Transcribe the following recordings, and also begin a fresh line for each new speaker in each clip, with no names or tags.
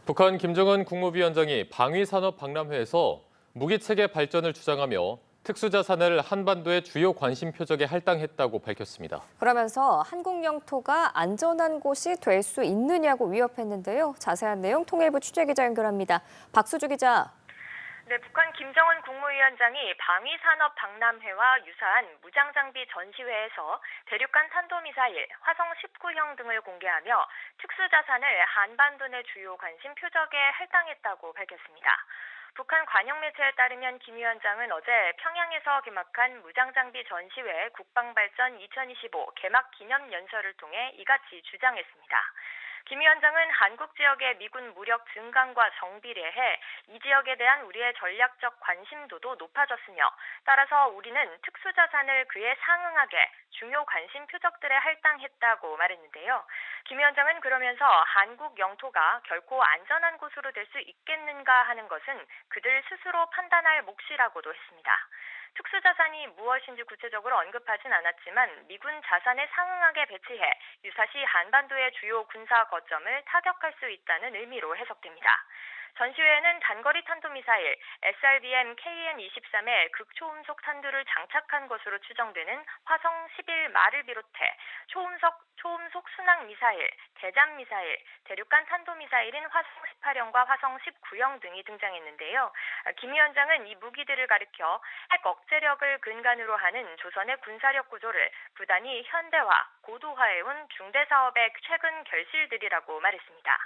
북한 김정은 국무위원장이 방위산업박람회에서 무기체계 발전을 주장하며 특수자산을 한반도의 주요 관심 표적에 할당했다고 밝혔습니다.
그러면서 한국 영토가 안전한 곳이 될 수 있느냐고 위협했는데요. 자세한 내용 통일부 취재기자 연결합니다. 박수주 기자.
네, 북한 김정은 국무위원장이 방위산업 박람회와 유사한 무장장비 전시회에서 대륙간 탄도미사일, 화성 19형 등을 공개하며 특수자산을 한반도 내 주요 관심 표적에 할당했다고 밝혔습니다. 북한 관영 매체에 따르면 김 위원장은 어제 평양에서 개막한 무장장비 전시회 국방발전 2025 개막 기념 연설을 통해 이같이 주장했습니다. 김 위원장은 한국 지역의 미군 무력 증강과 정비례 해 이 지역에 대한 우리의 전략적 관심도도 높아졌으며 따라서 우리는 특수자산을 그에 상응하게 중요 관심 표적들에 할당했다고 말했는데요. 김 위원장은 그러면서 한국 영토가 결코 안전한 곳으로 될 수 있겠는가 하는 것은 그들 스스로 판단할 몫이라고도 했습니다. 특수자산이 무엇인지 구체적으로 언급하진 않았지만 미군 자산에 상응하게 배치해 유사시 한반도의 주요 군사 거점을 타격할 수 있다는 의미로 해석됩니다. 전시회에는 단거리 탄도미사일 SRBM KN-23의 극초음속 탄두를 장착한 것으로 추정되는 화성 11말을 비롯해 초음속 순항 미사일, 대잠 미사일, 대륙간 탄도미사일인 화성 18형과 화성 19형 등이 등장했는데요. 김 위원장은 이 무기들을 가리켜 핵 억제력을 근간으로 하는 조선의 군사력 구조를 부단히 현대화, 고도화해온 중대 사업의 최근 결실들이라고 말했습니다.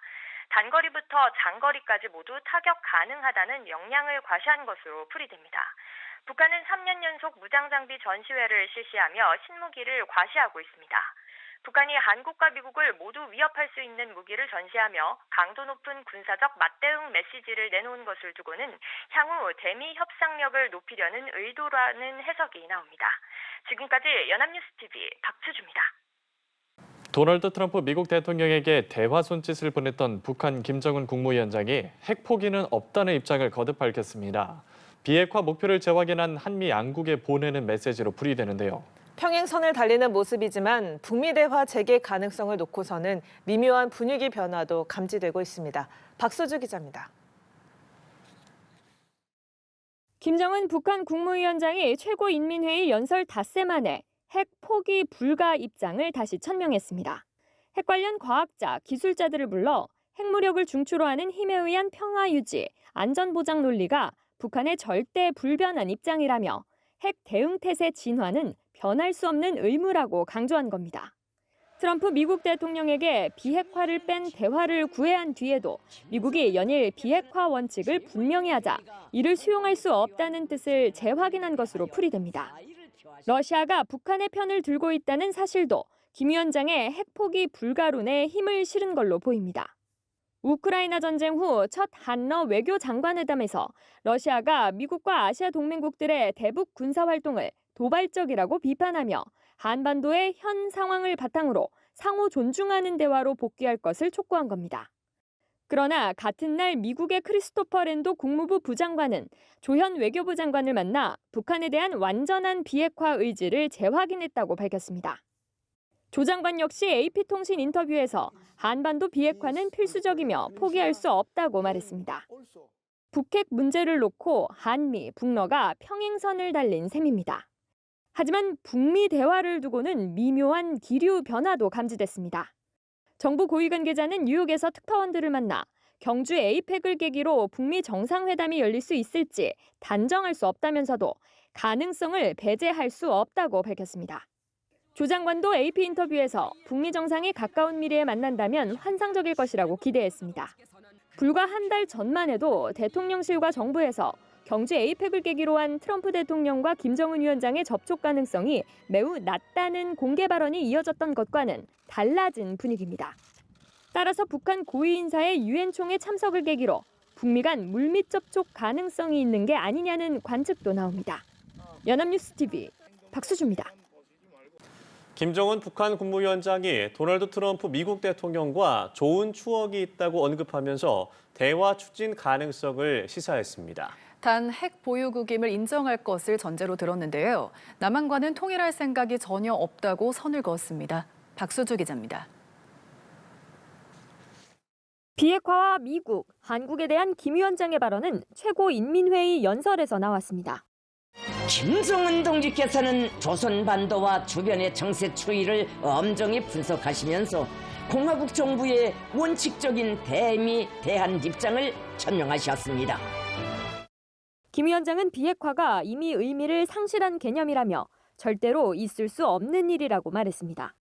단거리부터 장거리까지 모두 타격 가능하다는 역량을 과시한 것으로 풀이됩니다. 북한은 3년 연속 무장장비 전시회를 실시하며 신무기를 과시하고 있습니다. 북한이 한국과 미국을 모두 위협할 수 있는 무기를 전시하며 강도 높은 군사적 맞대응 메시지를 내놓은 것을 두고는 향후 대미 협상력을 높이려는 의도라는 해석이 나옵니다. 지금까지 연합뉴스 TV 박수주입니다.
도널드 트럼프 미국 대통령에게 대화 손짓을 보냈던 북한 김정은 국무위원장이 핵 포기는 없다는 입장을 거듭 밝혔습니다. 비핵화 목표를 재확인한 한미 양국에 보내는 메시지로 풀이되는데요.
평행선을 달리는 모습이지만 북미 대화 재개 가능성을 놓고서는 미묘한 분위기 변화도 감지되고 있습니다. 박수주 기자입니다.
김정은 북한 국무위원장이 최고인민회의 연설 닷새 만에 핵 포기 불가 입장을 다시 천명했습니다. 핵 관련 과학자, 기술자들을 불러 핵무력을 중추로 하는 힘에 의한 평화 유지, 안전 보장 논리가 북한의 절대 불변한 입장이라며 핵 대응 태세 진화는 변할 수 없는 의무라고 강조한 겁니다. 트럼프 미국 대통령에게 비핵화를 뺀 대화를 구애한 뒤에도 미국이 연일 비핵화 원칙을 분명히 하자 이를 수용할 수 없다는 뜻을 재확인한 것으로 풀이됩니다. 러시아가 북한의 편을 들고 있다는 사실도 김 위원장의 핵 포기 불가론에 힘을 실은 걸로 보입니다. 우크라이나 전쟁 후 첫 한러 외교장관회담에서 러시아가 미국과 아시아 동맹국들의 대북 군사 활동을 도발적이라고 비판하며 한반도의 현 상황을 바탕으로 상호 존중하는 대화로 복귀할 것을 촉구한 겁니다. 그러나 같은 날 미국의 크리스토퍼 랜도 국무부 부장관은 조현 외교부 장관을 만나 북한에 대한 완전한 비핵화 의지를 재확인했다고 밝혔습니다. 조 장관 역시 AP통신 인터뷰에서 한반도 비핵화는 필수적이며 포기할 수 없다고 말했습니다. 북핵 문제를 놓고 한미, 북러가 평행선을 달린 셈입니다. 하지만 북미 대화를 두고는 미묘한 기류 변화도 감지됐습니다. 정부 고위 관계자는 뉴욕에서 특파원들을 만나 경주 에이펙을 계기로 북미 정상회담이 열릴 수 있을지 단정할 수 없다면서도 가능성을 배제할 수 없다고 밝혔습니다. 조 장관도 AP 인터뷰에서 북미 정상이 가까운 미래에 만난다면 환상적일 것이라고 기대했습니다. 불과 한 달 전만 해도 대통령실과 정부에서 경주 에이펙을 계기로 한 트럼프 대통령과 김정은 위원장의 접촉 가능성이 매우 낮다는 공개 발언이 이어졌던 것과는 달라진 분위기입니다. 따라서 북한 고위 인사의 유엔 총회 참석을 계기로 북미 간 물밑 접촉 가능성이 있는 게 아니냐는 관측도 나옵니다. 연합뉴스 TV 박수주입니다.
김정은 북한 국무위원장이 도널드 트럼프 미국 대통령과 좋은 추억이 있다고 언급하면서 대화 추진 가능성을 시사했습니다.
단 핵 보유국임을 인정할 것을 전제로 들었는데요. 남한과는 통일할 생각이 전혀 없다고 선을 그었습니다. 박수주 기자입니다.
비핵화와 미국, 한국에 대한 김 위원장의 발언은 최고인민회의 연설에서 나왔습니다.
김정은 동지께서는 조선반도와 주변의 정세 추이를 엄정히 분석하시면서 공화국 정부의 원칙적인 대미 대한 입장을 천명하셨습니다.
김 위원장은 비핵화가 이미 의미를 상실한 개념이라며 절대로 있을 수 없는 일이라고 말했습니다.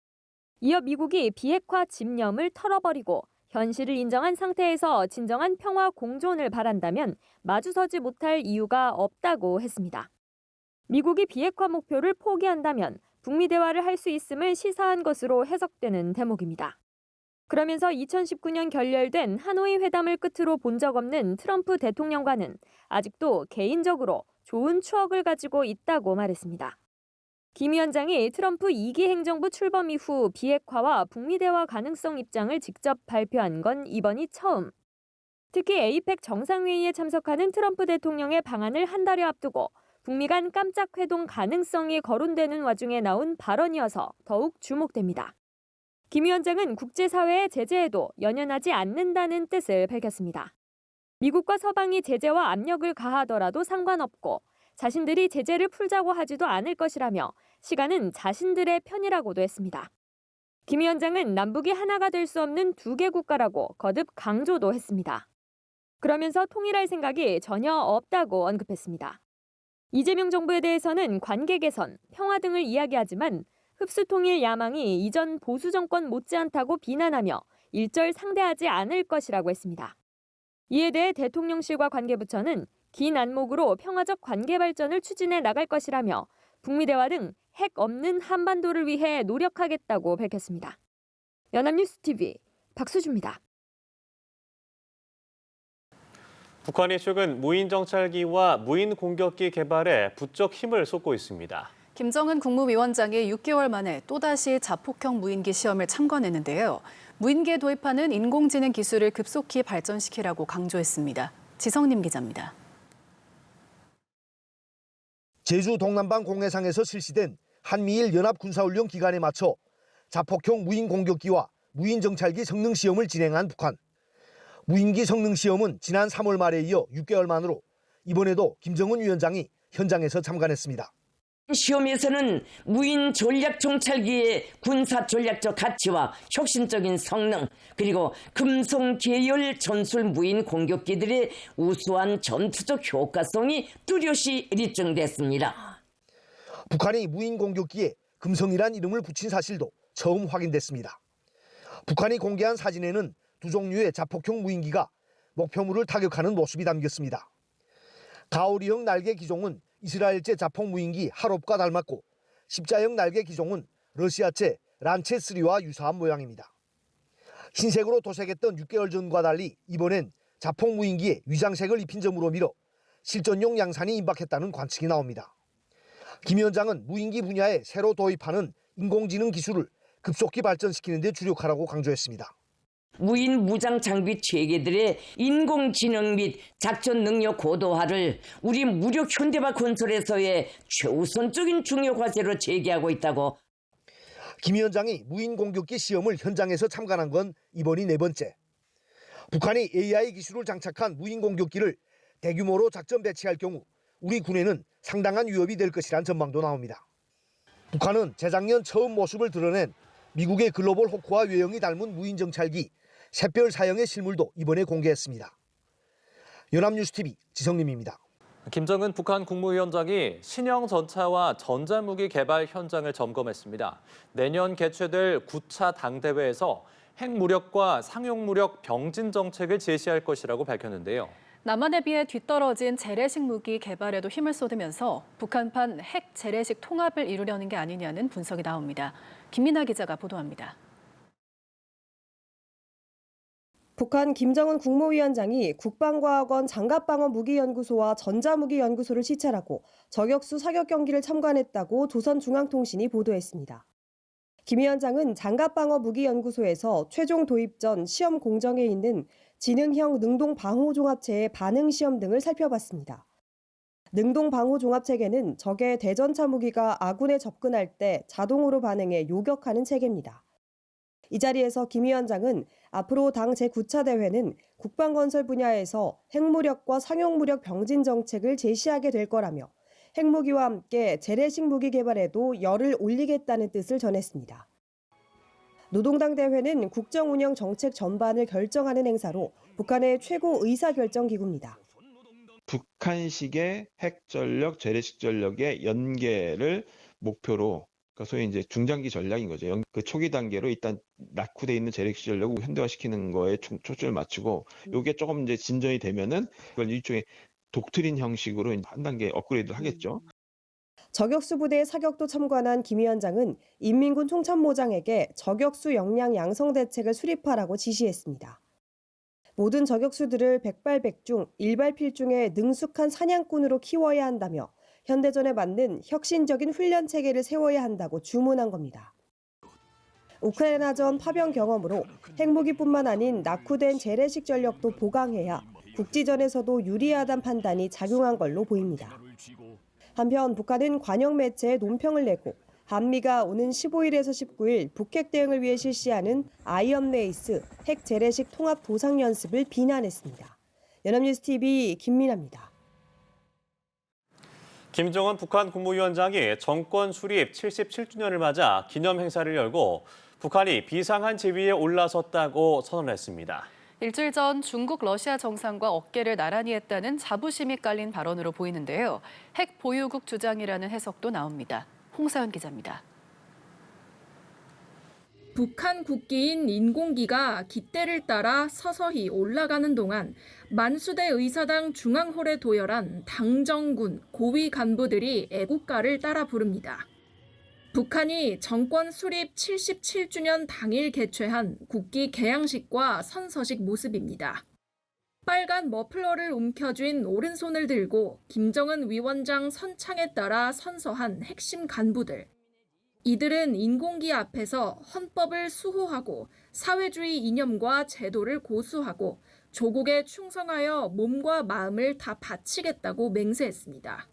이어 미국이 비핵화 집념을 털어버리고 현실을 인정한 상태에서 진정한 평화 공존을 바란다면 마주서지 못할 이유가 없다고 했습니다. 미국이 비핵화 목표를 포기한다면 북미 대화를 할 수 있음을 시사한 것으로 해석되는 대목입니다. 그러면서 2019년 결렬된 하노이 회담을 끝으로 본 적 없는 트럼프 대통령과는 아직도 개인적으로 좋은 추억을 가지고 있다고 말했습니다. 김 위원장이 트럼프 2기 행정부 출범 이후 비핵화와 북미 대화 가능성 입장을 직접 발표한 건 이번이 처음. 특히 에이펙 정상회의에 참석하는 트럼프 대통령의 방한을 한 달여 앞두고 북미 간 깜짝 회동 가능성이 거론되는 와중에 나온 발언이어서 더욱 주목됩니다. 김 위원장은 국제사회의 제재에도 연연하지 않는다는 뜻을 밝혔습니다. 미국과 서방이 제재와 압력을 가하더라도 상관없고 자신들이 제재를 풀자고 하지도 않을 것이라며 시간은 자신들의 편이라고도 했습니다. 김 위원장은 남북이 하나가 될 수 없는 두 개 국가라고 거듭 강조도 했습니다. 그러면서 통일할 생각이 전혀 없다고 언급했습니다. 이재명 정부에 대해서는 관계 개선, 평화 등을 이야기하지만 흡수통일 야망이 이전 보수 정권 못지않다고 비난하며 일절 상대하지 않을 것이라고 했습니다. 이에 대해 대통령실과 관계부처는 긴 안목으로 평화적 관계 발전을 추진해 나갈 것이라며 북미 대화 등 핵 없는 한반도를 위해 노력하겠다고 밝혔습니다. 연합뉴스 TV 박수주입니다.
북한이 최근 무인 정찰기와 무인 공격기 개발에 부쩍 힘을 쏟고 있습니다.
김정은 국무위원장이 6개월 만에 또다시 자폭형 무인기 시험을 참관했는데요. 무인기에 도입하는 인공지능 기술을 급속히 발전시키라고 강조했습니다. 지성님 기자입니다.
제주 동남방 공해상에서 실시된 한미일 연합군사훈련 기간에 맞춰 자폭형 무인 공격기와 무인 정찰기 성능 시험을 진행한 북한. 무인기 성능 시험은 지난 3월 말에 이어 6개월 만으로 이번에도 김정은 위원장이 현장에서 참관했습니다.
시험에서는 무인 전략 정찰기의 군사 전략적 가치와 혁신적인 성능, 그리고 금속 계열 전술 무인 공격기들의 우수한 전투적 효과성이 뚜렷이 입증됐습니다.
북한이 무인 공격기에 금성이란 이름을 붙인 사실도 처음 확인됐습니다. 북한이 공개한 사진에는 두 종류의 자폭형 무인기가 목표물을 타격하는 모습이 담겼습니다. 가오리형 날개 기종은 이스라엘제 자폭 무인기 하롭과 닮았고 십자형 날개 기종은 러시아제 란체3와 유사한 모양입니다. 흰색으로 도색했던 6개월 전과 달리 이번엔 자폭 무인기에 위장색을 입힌 점으로 미뤄 실전용 양산이 임박했다는 관측이 나옵니다. 김 위원장은 무인기 분야에 새로 도입하는 인공지능 기술을 급속히 발전시키는 데 주력하라고 강조했습니다.
무인 무장 장비 체계들의 인공지능 및 작전 능력 고도화를 우리 무력 현대화 건설에서의 최우선적인 중요 과제로 제기하고 있다고.
김 위원장이 무인 공격기 시험을 현장에서 참관한 건 이번이 4번째. 북한이 AI 기술을 장착한 무인 공격기를 대규모로 작전 배치할 경우 우리 군에는 상당한 위협이 될 것이란 전망도 나옵니다. 북한은 재작년 처음 모습을 드러낸 미국의 글로벌 호크와 외형이 닮은 무인 정찰기 샛별 사형의 실물도 이번에 공개했습니다. 연합뉴스TV 지성림입니다.
김정은 북한 국무위원장이 신형 전차와 전자무기 개발 현장을 점검했습니다. 내년 개최될 9차 당대회에서 핵무력과 상용무력 병진 정책을 제시할 것이라고 밝혔는데요.
남한에 비해 뒤떨어진 재래식 무기 개발에도 힘을 쏟으면서 북한판 핵 재래식 통합을 이루려는 게 아니냐는 분석이 나옵니다. 김민아 기자가 보도합니다.
북한 김정은 국무위원장이 국방과학원 장갑방어무기연구소와 전자무기연구소를 시찰하고 저격수 사격 경기를 참관했다고 조선중앙통신이 보도했습니다. 김 위원장은 장갑방어무기연구소에서 최종 도입 전 시험 공정에 있는 지능형 능동방호종합체의 반응시험 등을 살펴봤습니다. 능동방호종합체계는 적의 대전차 무기가 아군에 접근할 때 자동으로 반응해 요격하는 체계입니다. 이 자리에서 김 위원장은 앞으로 당 제9차 대회는 국방건설 분야에서 핵무력과 상용무력 병진 정책을 제시하게 될 거라며 핵무기와 함께 재래식 무기 개발에도 열을 올리겠다는 뜻을 전했습니다. 노동당 대회는 국정운영 정책 전반을 결정하는 행사로 북한의 최고 의사결정기구입니다.
북한식의 핵전력, 재래식 전력의 연계를 목표로 그러니까 소위 이제 중장기 전략인 거죠. 그 초기 단계로 일단 낙후돼 있는 재래식 전력을 현대화시키는 거에 초점을 맞추고 이게 조금 이제 진전이 되면은 그걸 일종의 독트린 형식으로 한 단계 업그레이드를 하겠죠.
저격수 부대의 사격도 참관한 김 위원장은 인민군 총참모장에게 저격수 역량 양성 대책을 수립하라고 지시했습니다. 모든 저격수들을 백발백중, 일발필중의 능숙한 사냥꾼으로 키워야 한다며 현대전에 맞는 혁신적인 훈련 체계를 세워야 한다고 주문한 겁니다. 우크라이나전 파병 경험으로 핵무기뿐만 아닌 낙후된 재래식 전력도 보강해야 국지전에서도 유리하다는 판단이 작용한 걸로 보입니다. 한편 북한은 관영 매체에 논평을 내고 한미가 오는 15일에서 19일 북핵 대응을 위해 실시하는 아이언레이스 핵 재래식 통합 도상 연습을 비난했습니다. 연합뉴스TV 김민아입니다.
김정은 북한 국무위원장이 정권 수립 77주년을 맞아 기념 행사를 열고 북한이 비상한 지위에 올라섰다고 선언했습니다.
일주일 전 중국, 러시아 정상과 어깨를 나란히 했다는 자부심이 깔린 발언으로 보이는데요. 핵 보유국 주장이라는 해석도 나옵니다. 홍사연 기자입니다.
북한 국기인 인공기가 깃대를 따라 서서히 올라가는 동안 만수대 의사당 중앙홀에 도열한 당정군 고위 간부들이 애국가를 따라 부릅니다. 북한이 정권 수립 77주년 당일 개최한 국기 개양식과 선서식 모습입니다. 빨간 머플러를 움켜쥔 오른손을 들고 김정은 위원장 선창에 따라 선서한 핵심 간부들. 이들은 인공기 앞에서 헌법을 수호하고 사회주의 이념과 제도를 고수하고 조국에 충성하여 몸과 마음을 다 바치겠다고 맹세했습니다.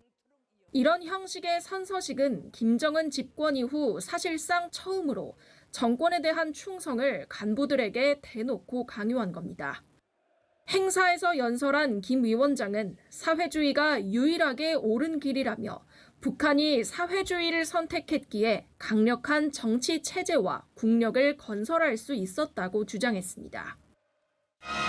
이런 형식의 선서식은 김정은 집권 이후 사실상 처음으로 정권에 대한 충성을 간부들에게 대놓고 강요한 겁니다. 행사에서 연설한 김 위원장은 사회주의가 유일하게 옳은 길이라며 북한이 사회주의를 선택했기에 강력한 정치 체제와 국력을 건설할 수 있었다고 주장했습니다.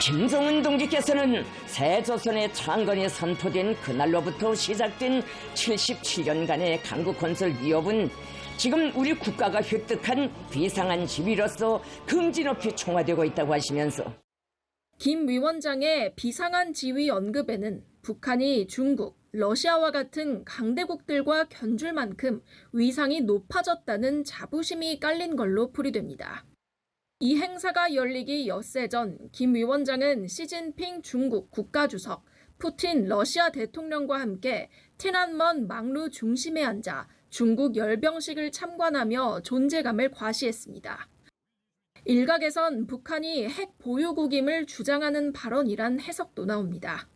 김정은 동지께서는 새 조선의 창건이 선포된 그날로부터 시작된 77년간의 강국 건설 위협은 지금 우리 국가가 획득한 비상한 지위로서 긍지 높이 총화되고 있다고 하시면서
김 위원장의 비상한 지위 언급에는 북한이 중국, 러시아와 같은 강대국들과 견줄 만큼 위상이 높아졌다는 자부심이 깔린 걸로 풀이됩니다. 이 행사가 열리기 엿새 전 김 위원장은 시진핑 중국 국가주석, 푸틴 러시아 대통령과 함께 티난먼 막루 중심에 앉아 중국 열병식을 참관하며 존재감을 과시했습니다. 일각에선 북한이 핵 보유국임을 주장하는 발언이란 해석도 나옵니다.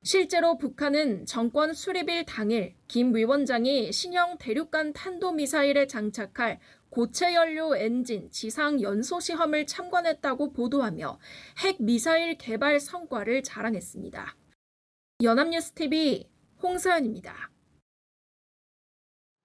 실제로 북한은 정권 수립일 당일 김 위원장이 신형 대륙간 탄도미사일에 장착할 고체 연료 엔진 지상 연소 시험을 참관했다고 보도하며 핵 미사일 개발 성과를 자랑했습니다. 연합뉴스TV 홍사연입니다.